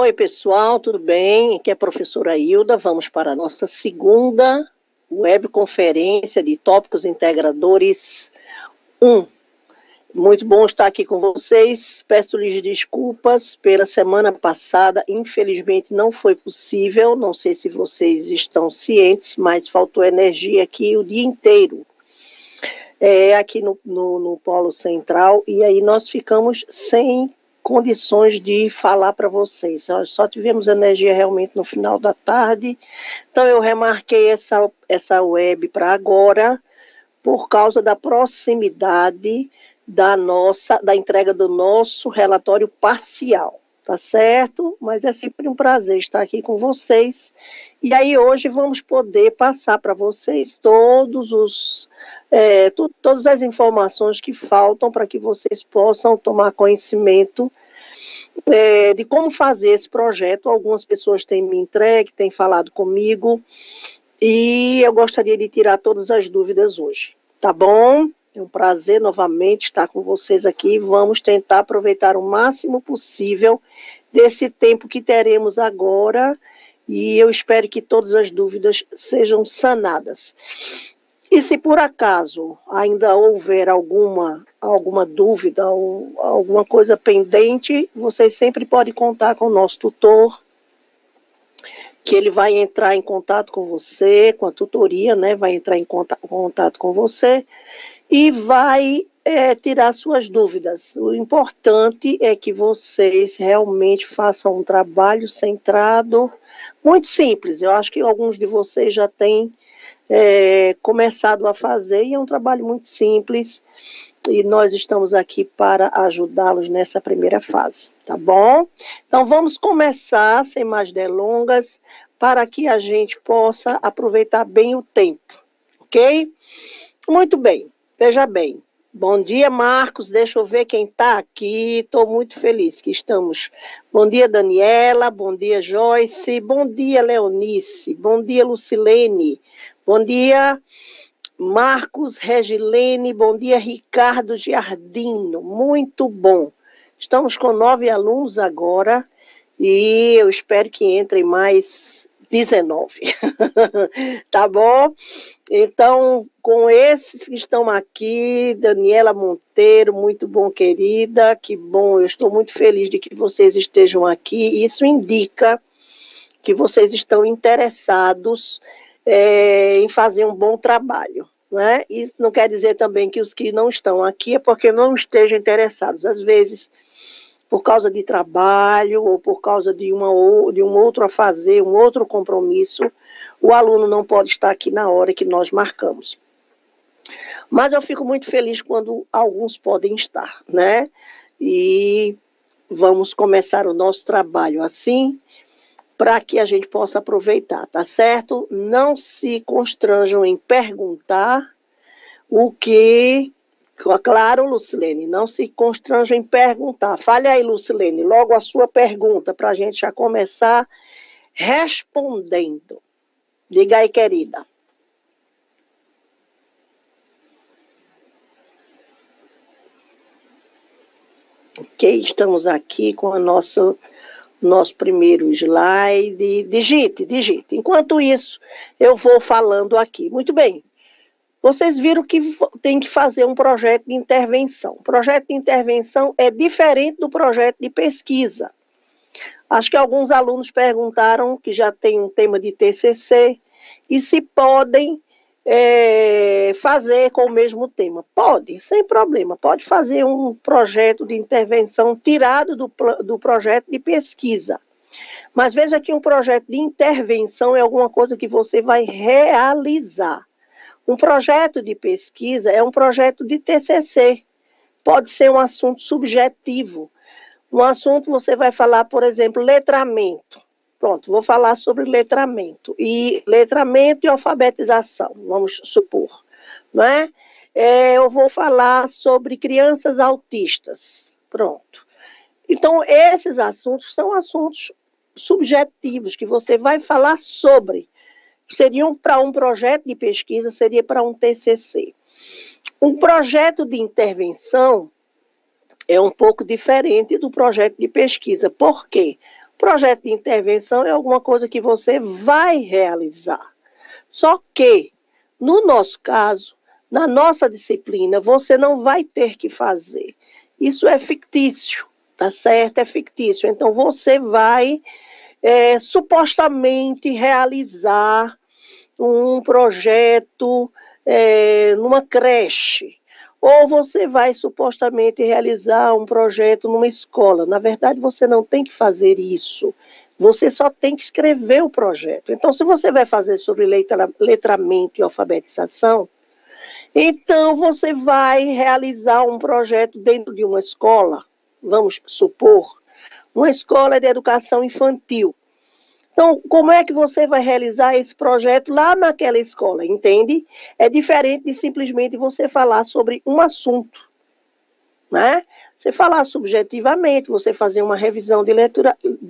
Oi, pessoal, tudo bem? Aqui é a professora Hilda. Vamos para a nossa segunda webconferência de tópicos integradores 1. Muito bom estar aqui com vocês. Peço-lhes desculpas pela semana passada. Infelizmente não foi possível. Não sei se vocês estão cientes, mas faltou energia aqui o dia inteiro. Aqui no Polo Central. E aí nós ficamos sem condições de falar para vocês. Só tivemos energia realmente no final da tarde. Então eu remarquei essa web para agora, por causa da proximidade da entrega do nosso relatório parcial, tá certo? Mas é sempre um prazer estar aqui com vocês. E aí hoje vamos poder passar para vocês todas as informações que faltam para que vocês possam tomar conhecimento de como fazer esse projeto. Algumas pessoas têm me entregue, têm falado comigo, e eu gostaria de tirar todas as dúvidas hoje, tá bom? É um prazer novamente estar com vocês aqui. Vamos tentar aproveitar o máximo possível desse tempo que teremos agora, e eu espero que todas as dúvidas sejam sanadas. E se por acaso ainda houver alguma dúvida ou alguma coisa pendente, vocês sempre podem contar com o nosso tutor, que ele vai entrar em contato com você, com a tutoria, né? Vai entrar em contato com você e vai tirar suas dúvidas. O importante é que vocês realmente façam um trabalho centrado, muito simples. Eu acho que alguns de vocês já têm começado a fazer, e é um trabalho muito simples, e nós estamos aqui para ajudá-los nessa primeira fase, tá bom? Então vamos começar, sem mais delongas, para que a gente possa aproveitar bem o tempo, ok? Muito bem, veja bem. Bom dia, Marcos, deixa eu ver quem está aqui, estou muito feliz que estamos. Bom dia, Daniela, bom dia, Joyce, bom dia, Leonice, bom dia, Lucilene, bom dia, Marcos, Regilene, bom dia, Ricardo Giardino, muito bom. Estamos com 9 alunos agora e eu espero que entrem mais 19. Tá bom? Então, com esses que estão aqui, Daniela Monteiro, muito bom, querida, que bom, eu estou muito feliz de que vocês estejam aqui. Isso indica que vocês estão interessados em fazer um bom trabalho, né? Isso não quer dizer também que os que não estão aqui é porque não estejam interessados. Às vezes, por causa de trabalho ou por causa de um outro a fazer, um outro compromisso, o aluno não pode estar aqui na hora que nós marcamos. Mas eu fico muito feliz quando alguns podem estar, né? E vamos começar o nosso trabalho assim, para que a gente possa aproveitar, tá certo? Não se constranjam em perguntar o que... Claro, Lucilene, não se constranjam em perguntar. Fale aí, Lucilene, logo a sua pergunta, para a gente já começar respondendo. Diga aí, querida. Ok, estamos aqui com a nosso primeiro slide. Digite. Enquanto isso, eu vou falando aqui. Muito bem. Vocês viram que tem que fazer um projeto de intervenção. O projeto de intervenção é diferente do projeto de pesquisa. Acho que alguns alunos perguntaram que já tem um tema de TCC e se podem fazer com o mesmo tema. Pode, sem problema. Pode fazer um projeto de intervenção tirado do projeto de pesquisa. Mas veja que um projeto de intervenção é alguma coisa que você vai realizar. Um projeto de pesquisa é um projeto de TCC. Pode ser um assunto subjetivo. Um assunto você vai falar, por exemplo, letramento. Pronto, vou falar sobre letramento e alfabetização, vamos supor, não é? Eu vou falar sobre crianças autistas. Pronto. Então, esses assuntos são assuntos subjetivos que você vai falar sobre. Seriam para um projeto de pesquisa, seria para um TCC. Um projeto de intervenção é um pouco diferente do projeto de pesquisa. Por quê? Projeto de intervenção é alguma coisa que você vai realizar. Só que, no nosso caso, na nossa disciplina, você não vai ter que fazer. Isso é fictício, tá certo? É fictício. Então, você vai supostamente realizar um projeto numa creche, ou você vai supostamente realizar um projeto numa escola. Na verdade, você não tem que fazer isso. Você só tem que escrever o projeto. Então, se você vai fazer sobre letramento e alfabetização, então você vai realizar um projeto dentro de uma escola, vamos supor, uma escola de educação infantil. Então, como é que você vai realizar esse projeto lá naquela escola, entende? É diferente de simplesmente você falar sobre um assunto, né? Você falar subjetivamente, você fazer uma revisão de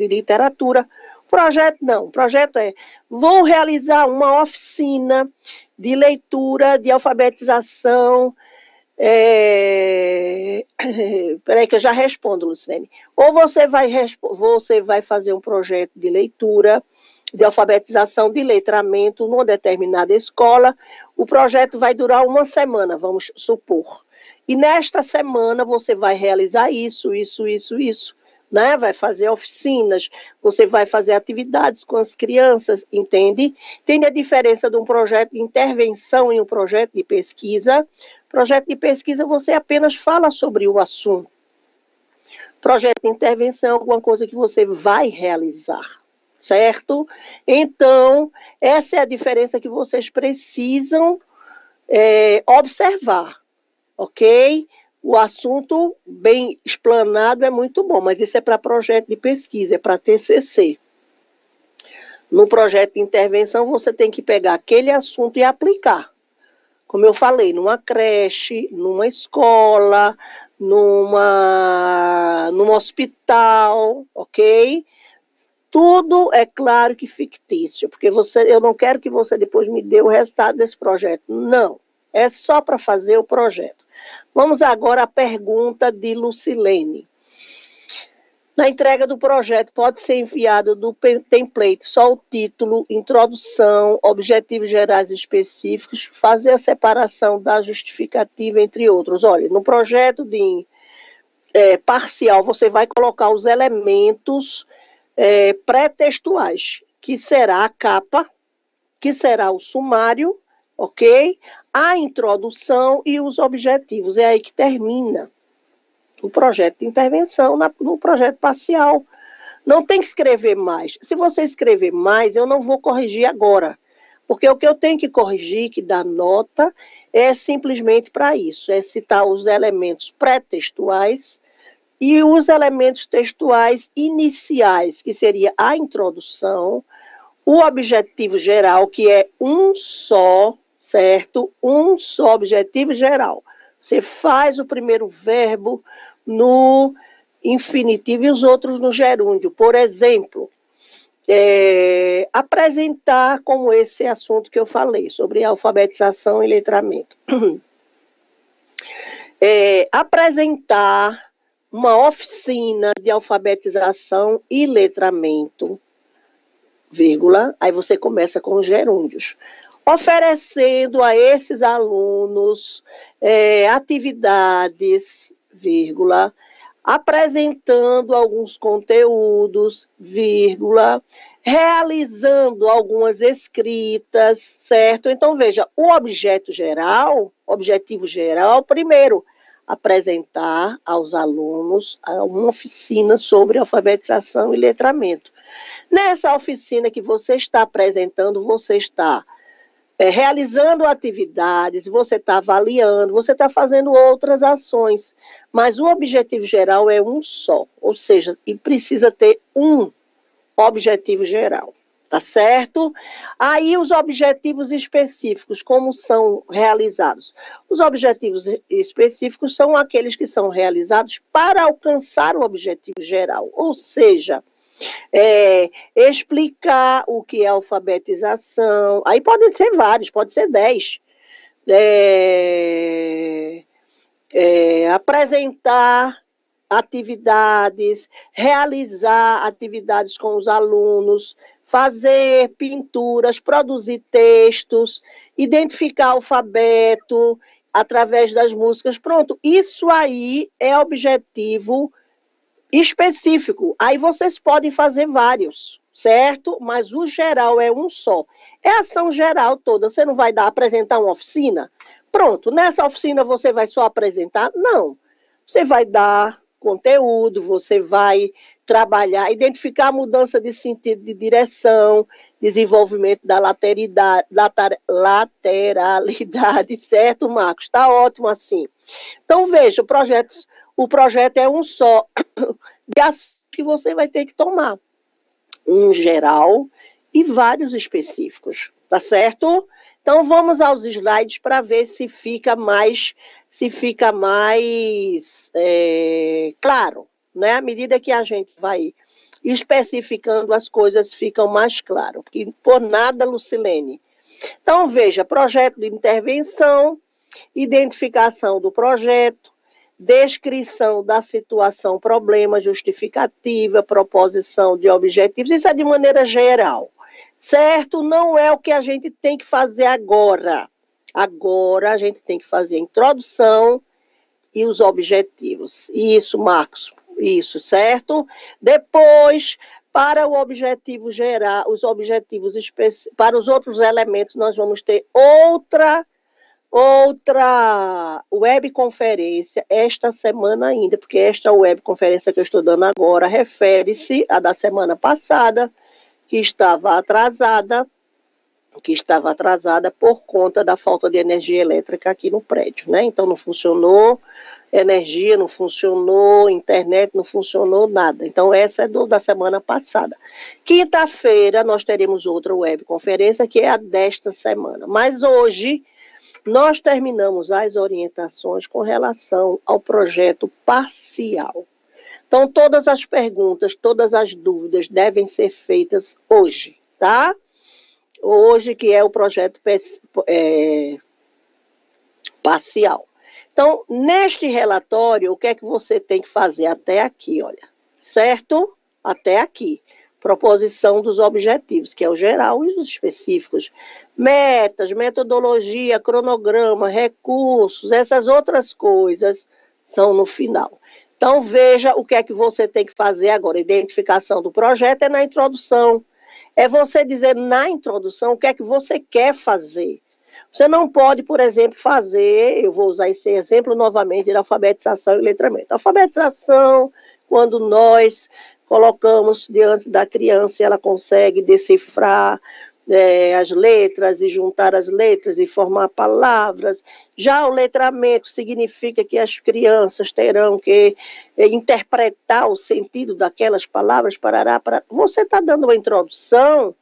literatura. Projeto não, o projeto é, vou realizar uma oficina de leitura, de alfabetização. Peraí que eu já respondo, Lucilene. Ou você vai fazer um projeto de leitura, de alfabetização, de letramento numa determinada escola. O projeto vai durar uma semana, vamos supor. E nesta semana você vai realizar isso, né? Vai fazer oficinas, você vai fazer atividades com as crianças, entende? Entende a diferença de um projeto de intervenção e um projeto de pesquisa? Projeto de pesquisa, você apenas fala sobre o assunto. Projeto de intervenção é alguma coisa que você vai realizar, certo? Então, essa é a diferença que vocês precisam observar, ok? O assunto bem explanado é muito bom, mas isso é para projeto de pesquisa, é para TCC. No projeto de intervenção, você tem que pegar aquele assunto e aplicar. Como eu falei, numa creche, numa escola, num hospital, ok? Tudo é claro que fictício, porque eu não quero que você depois me dê o resultado desse projeto. Não, é só para fazer o projeto. Vamos agora à pergunta de Lucilene. Na entrega do projeto, pode ser enviado do template só o título, introdução, objetivos gerais específicos, fazer a separação da justificativa, entre outros. Olha, no projeto de parcial, você vai colocar os elementos pré-textuais, que será a capa, que será o sumário, ok? A introdução e os objetivos. É aí que termina o projeto de intervenção, no projeto parcial. Não tem que escrever mais. Se você escrever mais, eu não vou corrigir agora. Porque o que eu tenho que corrigir, que dá nota, é simplesmente para isso. É citar os elementos pré-textuais e os elementos textuais iniciais, que seria a introdução, o objetivo geral, que é um só, certo? Um só objetivo geral. Você faz o primeiro verbo no infinitivo e os outros no gerúndio. Por exemplo, apresentar como esse assunto que eu falei, sobre alfabetização e letramento. Apresentar uma oficina de alfabetização e letramento, vírgula, aí você começa com os gerúndios. Oferecendo a esses alunos atividades, vírgula, apresentando alguns conteúdos, vírgula, realizando algumas escritas, certo? Então, veja, o objetivo geral, primeiro, apresentar aos alunos uma oficina sobre alfabetização e letramento. Nessa oficina que você está apresentando, você está realizando atividades, você está avaliando, você está fazendo outras ações, mas o objetivo geral é um só, ou seja, e precisa ter um objetivo geral, tá certo? Aí os objetivos específicos, como são realizados? Os objetivos específicos são aqueles que são realizados para alcançar o objetivo geral, ou seja, explicar o que é alfabetização, aí podem ser vários, pode ser 10. Apresentar atividades, realizar atividades com os alunos, fazer pinturas, produzir textos, identificar o alfabeto através das músicas. Pronto, isso aí é objetivo específico. Aí vocês podem fazer vários, certo? Mas o geral é um só. É ação geral toda. Você não vai apresentar uma oficina? Pronto, nessa oficina você vai só apresentar? Não. Você vai dar conteúdo, você vai trabalhar, identificar a mudança de sentido de direção, desenvolvimento da lateralidade, certo, Marcos? Está ótimo assim. Então, veja, o projeto é um só de ações que você vai ter que tomar. Um geral e vários específicos, tá certo? Então, vamos aos slides para ver se fica mais claro, né? À medida que a gente vai especificando, as coisas ficam mais claras. Porque, por nada, Lucilene. Então, veja, projeto de intervenção, identificação do projeto, descrição da situação, problema, justificativa, proposição de objetivos, isso é de maneira geral, certo? Não é o que a gente tem que fazer agora. Agora a gente tem que fazer a introdução e os objetivos. Isso, Marcos, isso, certo? Depois, para o objetivo geral, os objetivos para os outros elementos, nós vamos ter outra webconferência esta semana ainda, porque esta webconferência que eu estou dando agora refere-se à da semana passada, que estava atrasada por conta da falta de energia elétrica aqui no prédio, né? Então não funcionou energia, não funcionou internet, não funcionou nada. Então essa é da semana passada. Quinta-feira nós teremos outra webconferência, que é a desta semana. Mas hoje nós terminamos as orientações com relação ao projeto parcial. Então, todas as perguntas, todas as dúvidas devem ser feitas hoje, tá? Hoje, que é o projeto parcial. Então, neste relatório, o que é que você tem que fazer até aqui, olha, certo? Até aqui. Proposição dos objetivos, que é o geral e os específicos. Metas, metodologia, cronograma, recursos, essas outras coisas são no final. Então, veja o que é que você tem que fazer agora. Identificação do projeto é na introdução. É você dizer na introdução o que é que você quer fazer. Você não pode, por exemplo, fazer, eu vou usar esse exemplo novamente, de alfabetização e letramento. Alfabetização, quando nós colocamos diante da criança e ela consegue decifrar as letras e juntar as letras e formar palavras. Já o letramento significa que as crianças terão que interpretar o sentido daquelas palavras. Você está dando uma introdução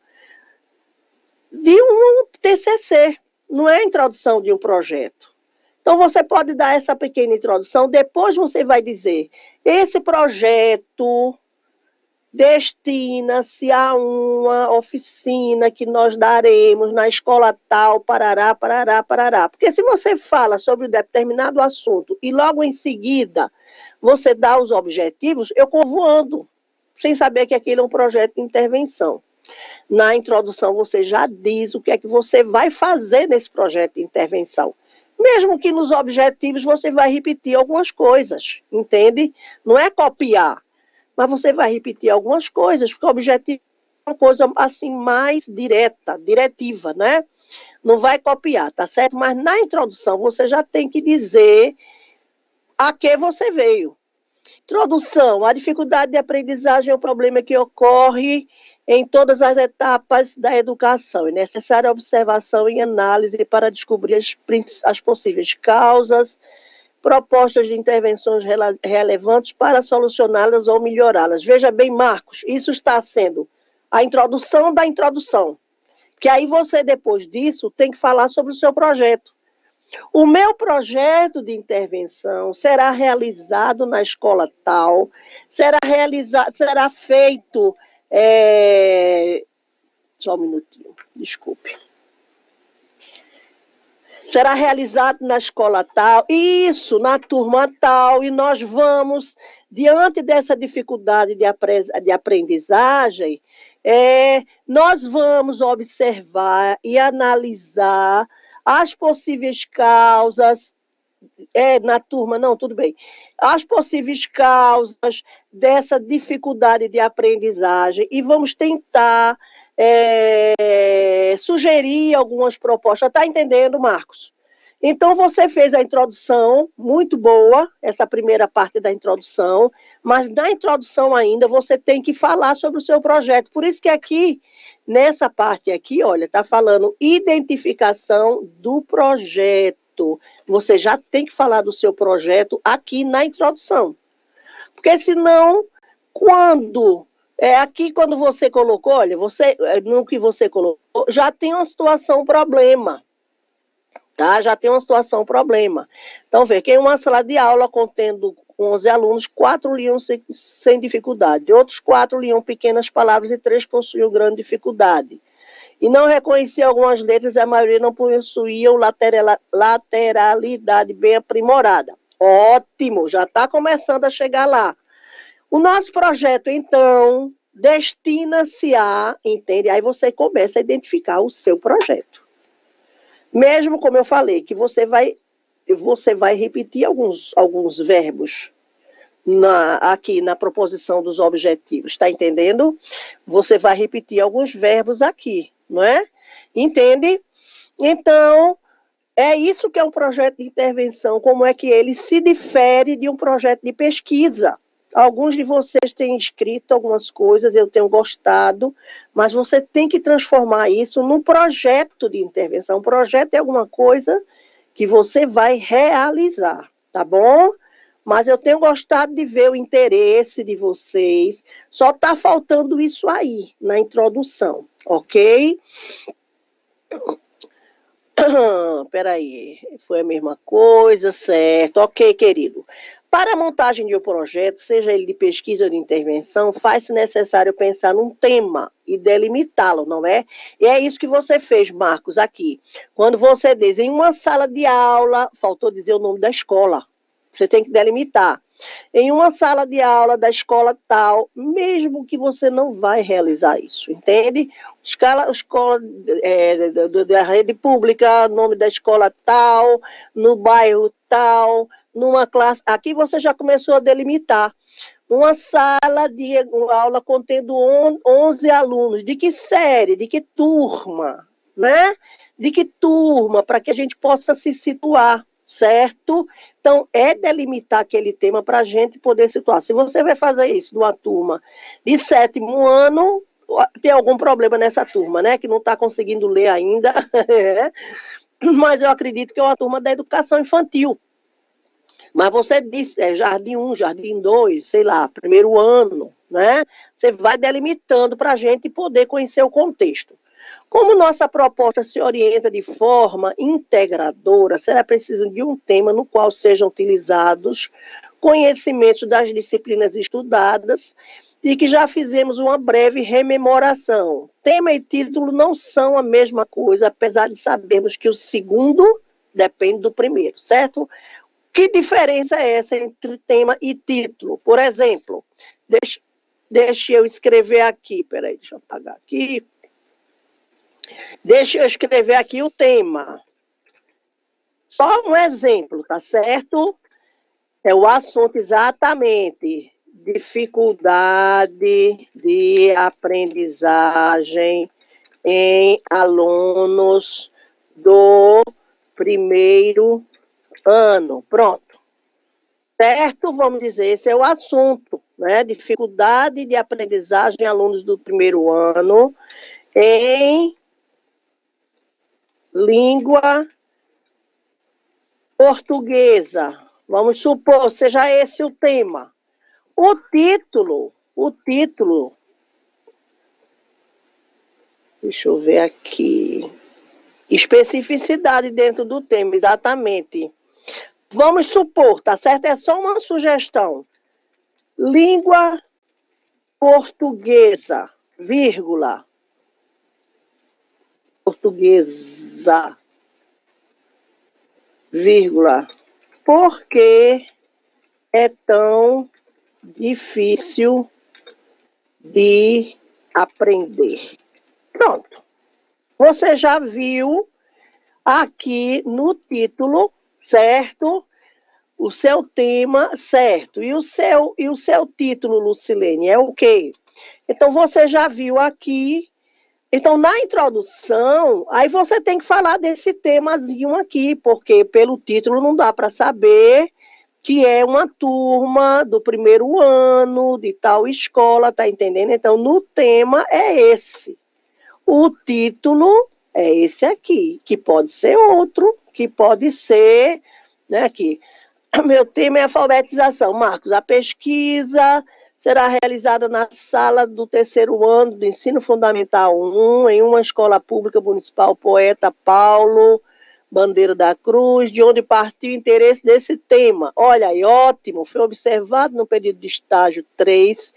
de um TCC, não é a introdução de um projeto. Então, você pode dar essa pequena introdução, depois você vai dizer, esse projeto destina-se a uma oficina que nós daremos na escola tal, parará, parará, parará. Porque se você fala sobre um determinado assunto e logo em seguida você dá os objetivos, eu vou voando, sem saber que aquilo é um projeto de intervenção. Na introdução você já diz o que é que você vai fazer nesse projeto de intervenção. Mesmo que nos objetivos você vai repetir algumas coisas, entende? Não é copiar, mas você vai repetir algumas coisas, porque o objetivo é uma coisa assim mais diretiva, né? Não vai copiar, tá certo? Mas na introdução você já tem que dizer a que você veio. Introdução, a dificuldade de aprendizagem é um problema que ocorre em todas as etapas da educação. É necessária observação e análise para descobrir as possíveis causas, propostas de intervenções relevantes para solucioná-las ou melhorá-las. Veja bem, Marcos, isso está sendo a introdução da introdução. Que aí você, depois disso, tem que falar sobre o seu projeto. O meu projeto de intervenção será realizado na escola tal, será feito... Só um minutinho, desculpe. será realizado na escola tal, isso, na turma tal, e nós vamos, diante dessa dificuldade de aprendizagem, nós vamos observar e analisar as possíveis causas, na turma, não, tudo bem, as possíveis causas dessa dificuldade de aprendizagem e vamos tentar sugerir algumas propostas. Está entendendo, Marcos? Então, você fez a introdução, muito boa, essa primeira parte da introdução, mas na introdução ainda você tem que falar sobre o seu projeto. Por isso que aqui, nessa parte aqui, olha, está falando identificação do projeto. Você já tem que falar do seu projeto aqui na introdução. Porque senão, quando você colocou, olha, no que você colocou, já tem uma situação, problema. Tá? Já tem uma situação, problema. Então, vê que em uma sala de aula contendo 11 alunos, 4 liam sem dificuldade, outros 4 liam pequenas palavras e 3 possuíam grande dificuldade. E não reconhecia algumas letras e a maioria não possuíam lateralidade bem aprimorada. Ótimo, já está começando a chegar lá. O nosso projeto, então, destina-se a, entende? Aí você começa a identificar o seu projeto. Mesmo, como eu falei, que você vai repetir alguns verbos aqui na proposição dos objetivos, está entendendo? Você vai repetir alguns verbos aqui, não é? Entende? Então, é isso que é um projeto de intervenção, como é que ele se difere de um projeto de pesquisa. Alguns de vocês têm escrito algumas coisas, eu tenho gostado, mas você tem que transformar isso num projeto de intervenção. Um projeto é alguma coisa que você vai realizar, tá bom? Mas eu tenho gostado de ver o interesse de vocês. Só está faltando isso aí, na introdução, ok? Peraí, foi a mesma coisa, certo? Ok, querido. Para a montagem de um projeto, seja ele de pesquisa ou de intervenção, faz-se necessário pensar num tema e delimitá-lo, não é? E é isso que você fez, Marcos, aqui. Quando você diz em uma sala de aula, faltou dizer o nome da escola. Você tem que delimitar. Em uma sala de aula da escola tal, mesmo que você não vai realizar isso, entende? Escola da rede pública, nome da escola tal, no bairro tal, numa classe. Aqui você já começou a delimitar. Uma sala de uma aula contendo 11 alunos. De que série? De que turma? Né? De que turma? Para que a gente possa se situar, certo? Então, é delimitar aquele tema para a gente poder situar. Se você vai fazer isso numa turma de 7º ano, tem algum problema nessa turma, né? Que não está conseguindo ler ainda. Mas eu acredito que é uma turma da educação infantil. Mas você disse, jardim 1, jardim 2, sei lá, 1º ano, né? Você vai delimitando para a gente poder conhecer o contexto. Como nossa proposta se orienta de forma integradora, será preciso de um tema no qual sejam utilizados conhecimentos das disciplinas estudadas e que já fizemos uma breve rememoração. Tema e título não são a mesma coisa, apesar de sabermos que o segundo depende do primeiro, certo? Que diferença é essa entre tema e título? Por exemplo, deixa eu escrever aqui, peraí, deixa eu apagar aqui. Deixa eu escrever aqui o tema. Só um exemplo, tá certo? É o assunto exatamente. Dificuldade de aprendizagem em alunos do 1º ano. Pronto. Certo? Vamos dizer, esse é o assunto, né? Dificuldade de aprendizagem em alunos do 1º ano em língua portuguesa. Vamos supor, seja esse o tema. O título, deixa eu ver aqui, especificidade dentro do tema, exatamente. Vamos supor, tá certo? É só uma sugestão. Língua portuguesa, vírgula, portuguesa. vírgula, por que é tão difícil de aprender? Pronto. Você já viu aqui no título, certo? O seu tema, certo. E o seu título, Lucilene, é o quê? Então, você já viu aqui. Então, na introdução, aí você tem que falar desse temazinho aqui, porque pelo título não dá para saber que é uma turma do primeiro ano, de tal escola, tá entendendo? Então, no tema é esse. O título é esse aqui, que pode ser outro, que pode ser, né, aqui. Meu tema é alfabetização. Marcos, a pesquisa será realizada na sala do terceiro ano do Ensino Fundamental 1, em uma escola pública municipal Poeta Paulo Bandeira da Cruz, de onde partiu o interesse desse tema. Olha aí, ótimo, foi observado no período de estágio 3,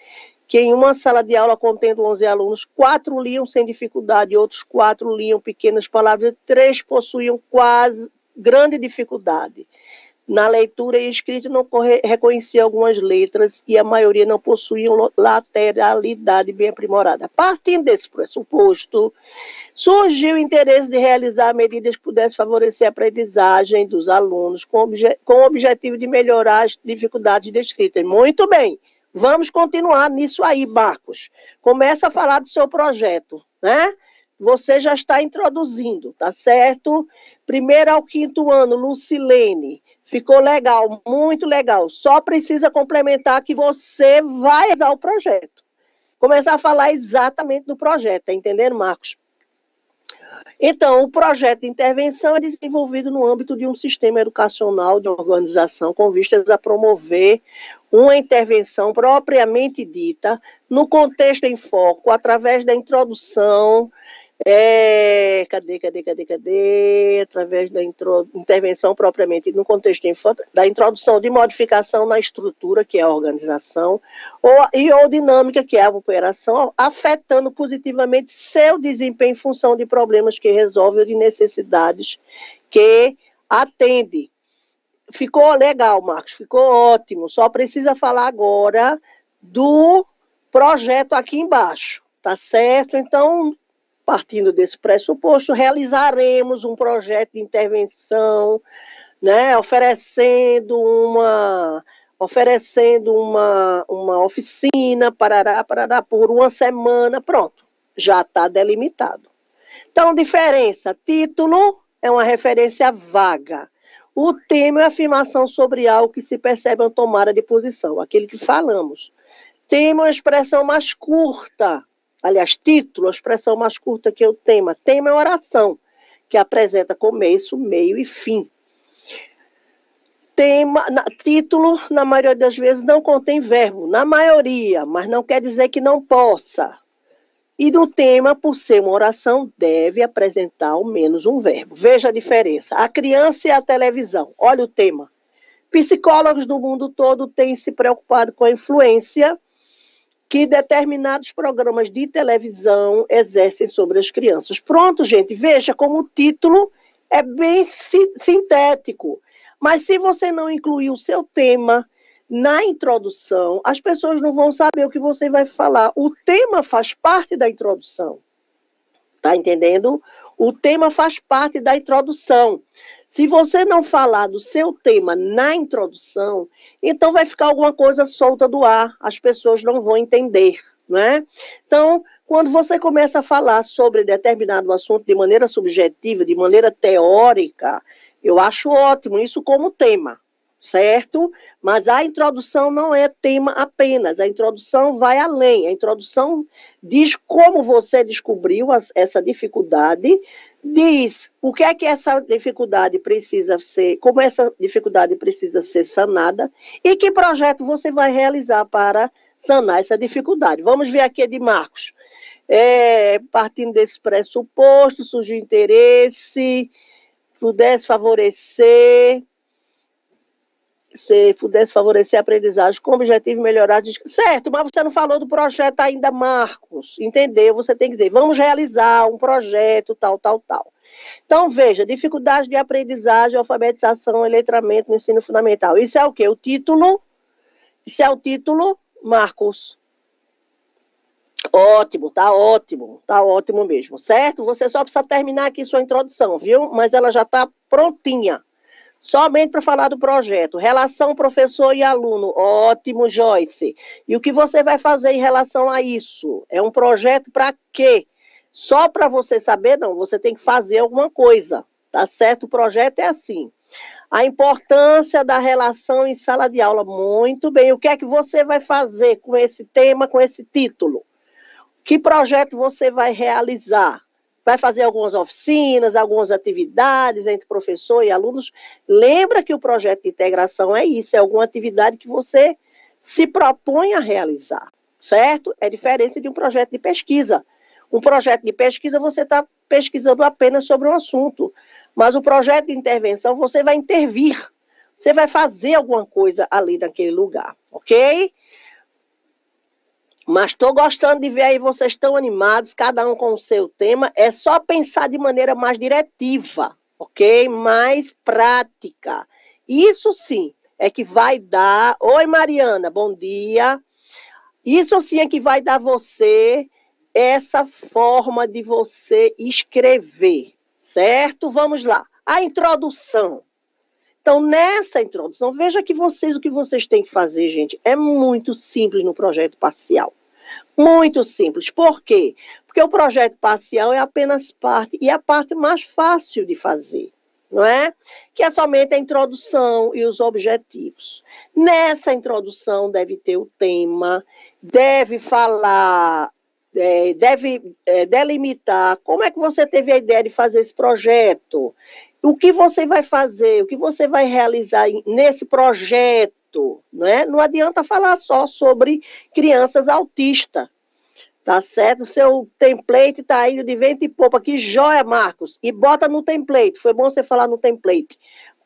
que em uma sala de aula contendo 11 alunos, 4 liam sem dificuldade, outros 4 liam pequenas palavras, 3 possuíam quase grande dificuldade. Na leitura e escrita não reconhecia algumas letras e a maioria não possuíam lateralidade bem aprimorada. Partindo desse pressuposto, surgiu o interesse de realizar medidas que pudessem favorecer a aprendizagem dos alunos com o objetivo de melhorar as dificuldades descritas. Muito bem, vamos continuar nisso aí, Marcos. Começa a falar do seu projeto, né? Você já está introduzindo, tá certo? Primeiro ao quinto ano, Lucilene. Ficou legal, muito legal. Só precisa complementar que você vai usar o projeto. Começar a falar exatamente do projeto, tá entendendo, Marcos? Então, o projeto de intervenção é desenvolvido no âmbito de um sistema educacional de organização com vistas a promover uma intervenção propriamente dita no contexto em foco, através da introdução, através da intervenção propriamente no contexto da introdução de modificação na estrutura, que é a organização, ou dinâmica, que é a operação, afetando positivamente seu desempenho em função de problemas que resolve ou de necessidades que atende. Ficou legal, Marcos, ficou ótimo. Só precisa falar agora do projeto aqui embaixo, tá certo? Então, partindo desse pressuposto, realizaremos um projeto de intervenção, né, oferecendo uma oficina por uma semana, pronto, já está delimitado. Então, diferença, título é uma referência vaga. O tema é afirmação sobre algo que se percebe uma tomada de posição, aquele que falamos. Tema é uma expressão mais curta. Aliás, título, a expressão mais curta que o tema. Tema é oração, que apresenta começo, meio e fim. Título, na maioria das vezes, não contém verbo. Na maioria, mas não quer dizer que não possa. E no tema, por ser uma oração, deve apresentar ao menos um verbo. Veja a diferença. A criança e a televisão. Olha o tema. Psicólogos do mundo todo têm se preocupado com a influência que determinados programas de televisão exercem sobre as crianças. Pronto, gente, veja como o título é bem sintético. Mas se você não incluir o seu tema na introdução, as pessoas não vão saber o que você vai falar. O tema faz parte da introdução. Tá entendendo? O tema faz parte da introdução. Se você não falar do seu tema na introdução, então vai ficar alguma coisa solta do ar, as pessoas não vão entender, não é? Então, quando você começa a falar sobre determinado assunto de maneira subjetiva, de maneira teórica, eu acho ótimo isso como tema, certo? Mas a introdução não é tema apenas, a introdução vai além, a introdução diz como você descobriu essa dificuldade, diz o que é que essa dificuldade precisa ser, como essa dificuldade precisa ser sanada e que projeto você vai realizar para sanar essa dificuldade. Vamos ver aqui de Marcos. Partindo desse pressuposto, surgiu interesse, pudesse favorecer a aprendizagem com o objetivo de melhorar... Certo, mas você não falou do projeto ainda, Marcos, entendeu? Você tem que dizer, vamos realizar um projeto, tal. Então, veja, dificuldade de aprendizagem, alfabetização e letramento no ensino fundamental. Isso é o quê? O título? Isso é o título, Marcos? Ótimo, tá ótimo mesmo, certo? Você só precisa terminar aqui sua introdução, viu? Mas ela já está prontinha. Somente para falar do projeto. Relação professor e aluno. Ótimo, Joyce. E o que você vai fazer em relação a isso? É um projeto para quê? Só para você saber? Não, você tem que fazer alguma coisa, tá certo? O projeto é assim. A importância da relação em sala de aula. Muito bem. O que é que você vai fazer com esse tema, com esse título? Que projeto você vai realizar? Vai fazer algumas oficinas, algumas atividades entre professor e alunos. Lembra que o projeto de integração é isso, é alguma atividade que você se propõe a realizar, certo? É diferente de um projeto de pesquisa. Um projeto de pesquisa, você está pesquisando apenas sobre um assunto. Mas o projeto de intervenção, você vai intervir. Você vai fazer alguma coisa ali naquele lugar, ok? Mas estou gostando de ver aí vocês tão animados, cada um com o seu tema. É só pensar de maneira mais diretiva, ok? Mais prática. Isso sim é que vai dar... Oi, Mariana, bom dia. Isso sim é que vai dar você essa forma de você escrever, certo? Vamos lá. A introdução. Então, nessa introdução, veja que o que vocês têm que fazer, gente, é muito simples no projeto parcial. Muito simples. Por quê? Porque o projeto parcial é apenas parte, e é a parte mais fácil de fazer, não é? Que é somente a introdução e os objetivos. Nessa introdução deve ter o tema, deve falar, deve delimitar como é que você teve a ideia de fazer esse projeto, o que você vai fazer, o que você vai realizar nesse projeto, né? Não adianta falar só sobre crianças autistas, tá certo? O seu template está indo de vento e popa, que joia, Marcos, e bota no template, foi bom você falar no template.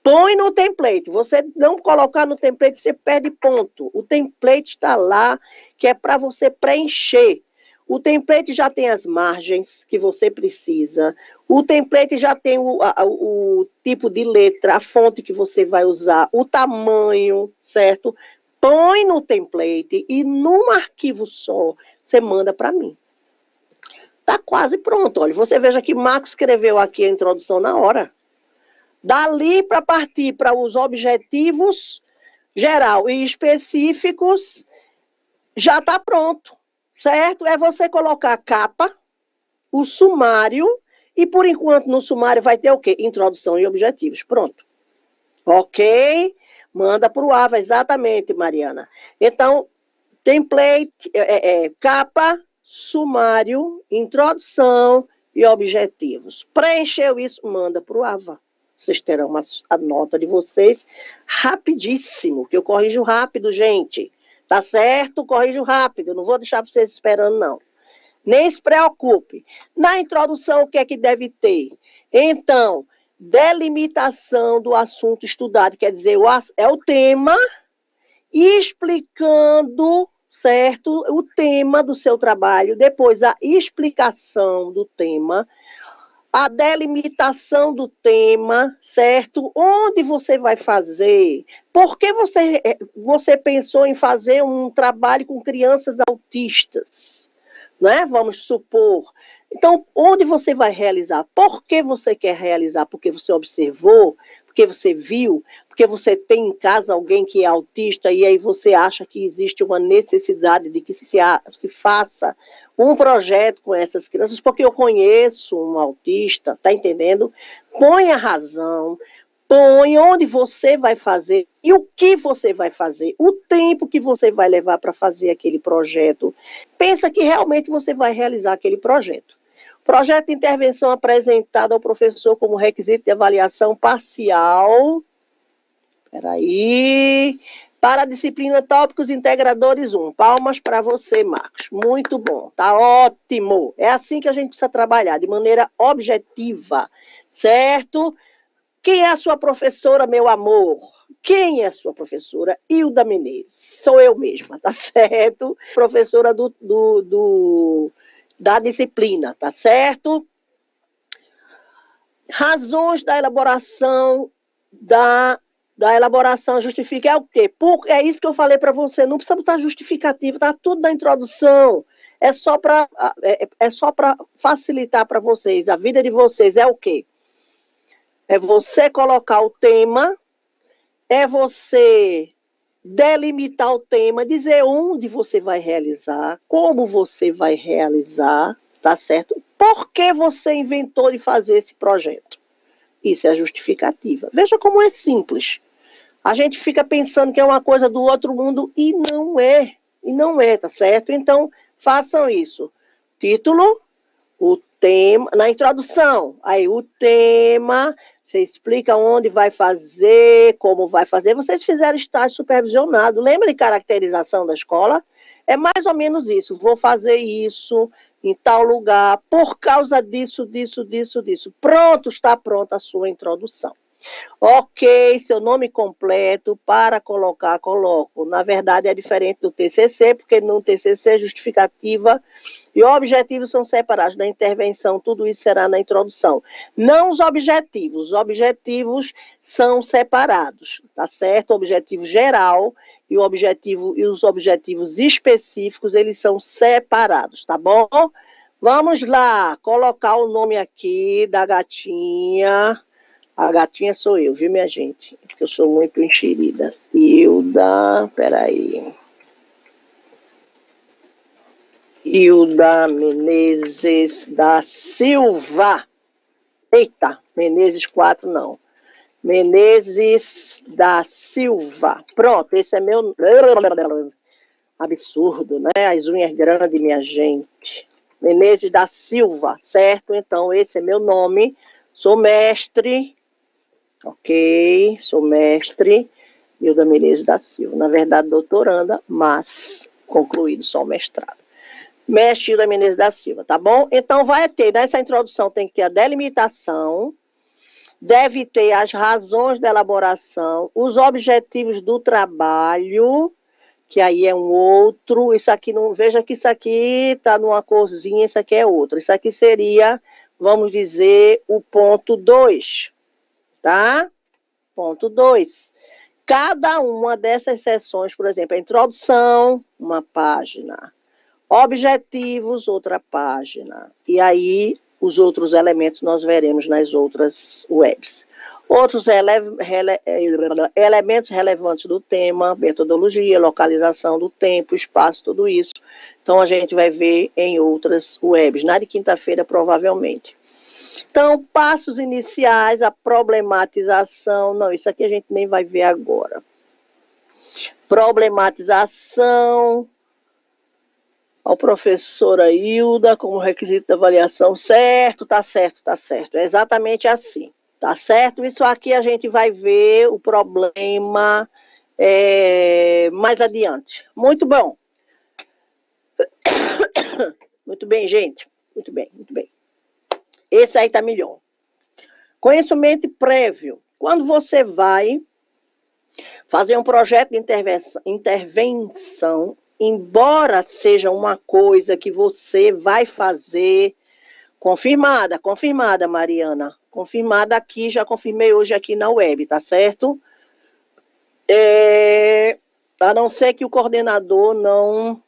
Põe no template, você não colocar no template, você perde ponto. O template está lá, que é para você preencher. O template já tem as margens que você precisa. O template já tem o tipo de letra, a fonte que você vai usar, o tamanho, certo? Põe no template e num arquivo só, você manda para mim. Tá quase pronto, olha. Você veja que Marcos escreveu aqui a introdução na hora. Dali para partir para os objetivos geral e específicos, já está pronto, certo? É você colocar a capa, o sumário, e por enquanto no sumário vai ter o quê? Introdução e objetivos. Pronto. Ok? Manda para o AVA, exatamente, Mariana. Então, template, capa, sumário, introdução e objetivos. Preencheu isso, manda para o AVA. Vocês terão a nota de vocês rapidíssimo, que eu corrijo rápido, gente. Tá certo? Corrijo rápido, não vou deixar vocês esperando, não. Nem se preocupe. Na introdução, o que é que deve ter? Então, delimitação do assunto estudado, quer dizer, é o tema, explicando, certo, o tema do seu trabalho, depois a explicação do tema, a delimitação do tema, certo? Onde você vai fazer? Por que você pensou em fazer um trabalho com crianças autistas? Né? Vamos supor. Então, onde você vai realizar? Por que você quer realizar? Porque você observou? Porque você viu? Porque você tem em casa alguém que é autista e aí você acha que existe uma necessidade de que se faça um projeto com essas crianças, porque eu conheço um autista, tá entendendo? Põe a razão, põe onde você vai fazer e o que você vai fazer, o tempo que você vai levar para fazer aquele projeto. Pensa que realmente você vai realizar aquele projeto. Projeto de intervenção apresentado ao professor como requisito de avaliação parcial. Espera aí. Para a disciplina Tópicos Integradores 1. Palmas para você, Marcos. Muito bom, tá ótimo. É assim que a gente precisa trabalhar, de maneira objetiva, certo? Quem é a sua professora, meu amor? Quem é a sua professora? Hilda Menezes. Sou eu mesma, tá certo? Professora da disciplina, tá certo? Razões da elaboração da elaboração justifica é o quê? É isso que eu falei para você, não precisa botar justificativo, tá tudo na introdução. É só para facilitar para vocês. A vida de vocês é o quê? É você colocar o tema, é você delimitar o tema, dizer onde você vai realizar, como você vai realizar, tá certo? Por que você inventou de fazer esse projeto? Isso é a justificativa. Veja como é simples. A gente fica pensando que é uma coisa do outro mundo e não é. E não é, tá certo? Então, façam isso. Título, o tema, na introdução, aí o tema, você explica onde vai fazer, como vai fazer. Vocês fizeram estágio supervisionado. Lembra de caracterização da escola? É mais ou menos isso. Vou fazer isso em tal lugar, por causa disso, disso. Pronto, está pronta a sua introdução. Ok, seu nome completo, para colocar, coloco. Na verdade, é diferente do TCC, porque no TCC, justificativa e objetivos são separados. Da intervenção, tudo isso será na introdução. Não os objetivos são separados, tá certo? O objetivo geral e os objetivos específicos, eles são separados, tá bom? Vamos lá, colocar o nome aqui da gatinha. A gatinha sou eu, viu, minha gente? Porque eu sou muito enxerida. Hilda, peraí. Hilda Menezes da Silva. Eita, Menezes 4 não. Menezes da Silva. Pronto, esse é meu... Absurdo, né? As unhas grandes, minha gente. Menezes da Silva, certo? Então, esse é meu nome. Sou mestre... Ok, sou mestre, Hilda Menezes da Silva. Na verdade, doutoranda, mas concluído só o mestrado. Mestre Hilda Menezes da Silva, tá bom? Então, vai ter, nessa introdução tem que ter a delimitação, deve ter as razões da elaboração, os objetivos do trabalho, que aí é um outro, isso aqui não, veja que isso aqui está numa corzinha, isso aqui é outro. Isso aqui seria, vamos dizer, o ponto 2. Tá? Ponto 2. Cada uma dessas seções, por exemplo, a introdução, uma página. Objetivos, outra página. E aí, os outros elementos nós veremos nas outras webs. Outros elementos relevantes do tema, metodologia, localização do tempo, espaço, tudo isso. Então, a gente vai ver em outras webs. Na de quinta-feira, provavelmente. Então, passos iniciais, a problematização. Não, isso aqui a gente nem vai ver agora. Problematização. Ao professora Hilda, como requisito da avaliação. Certo, tá certo. É exatamente assim. Tá certo? Isso aqui a gente vai ver o problema mais adiante. Muito bom. Muito bem, gente. Muito bem. Esse aí tá melhor. Conhecimento prévio. Quando você vai fazer um projeto de intervenção, embora seja uma coisa que você vai fazer, confirmada, Mariana. Confirmada aqui, já confirmei hoje aqui na web, tá certo? A não ser que o coordenador não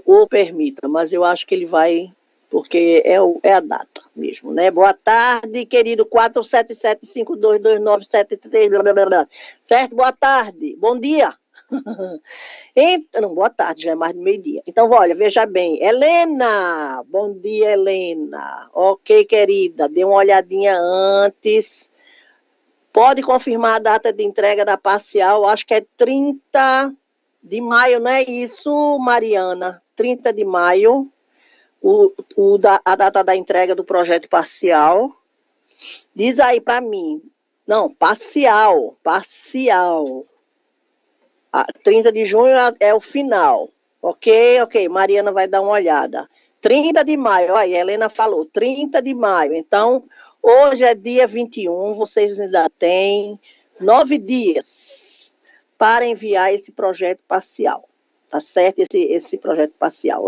o permita, mas eu acho que ele vai, porque é a data mesmo, né? Boa tarde, querido 477522973, certo? Boa tarde, bom dia. Não, boa tarde, já é mais de meio-dia. Então, olha, veja bem, Helena, bom dia, Helena. Ok, querida, dê uma olhadinha antes. Pode confirmar a data de entrega da parcial, acho que é 30 de maio, não é isso, Mariana? 30 de maio. A data da entrega do projeto parcial. Diz aí para mim. Não, parcial. 30 de junho é o final. Ok. Mariana vai dar uma olhada. 30 de maio, aí a Helena falou, 30 de maio. Então, hoje é dia 21, vocês ainda têm 9 dias para enviar esse projeto parcial. Tá certo? Esse projeto parcial,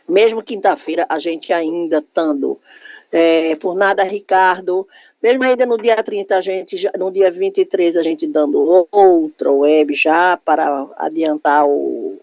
Mesmo quinta-feira, a gente ainda estando Por nada, Ricardo. Mesmo ainda no dia 30, no dia 23, a gente dando outra web já para adiantar o